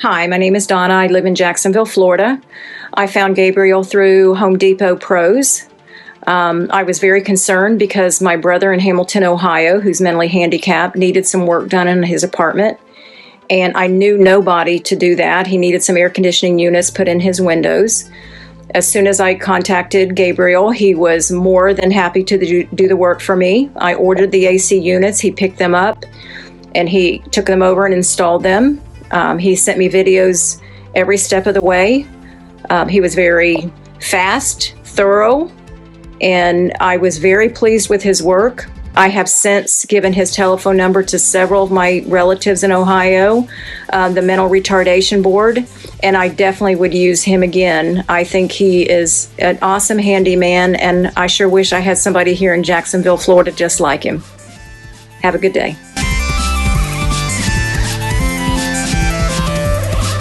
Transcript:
Hi, my name is Donna. I live in Jacksonville, Florida. I found Gabriel through Home Depot Pros. I was very concerned because my brother in Hamilton, Ohio, who's mentally handicapped, needed some work done in his apartment. And I knew nobody to do that. He needed some air conditioning units put in his windows. As soon as I contacted Gabriel, he was more than happy to do the work for me. I ordered the AC units, he picked them up, and he took them over and installed them. He sent me videos every step of the way. He was very fast, thorough, and I was very pleased with his work. I have since given his telephone number to several of my relatives in Ohio, the Mental Retardation Board, and I definitely would use him again. I think he is an awesome handyman, and I sure wish I had somebody here in Jacksonville, Florida just like him. Have a good day.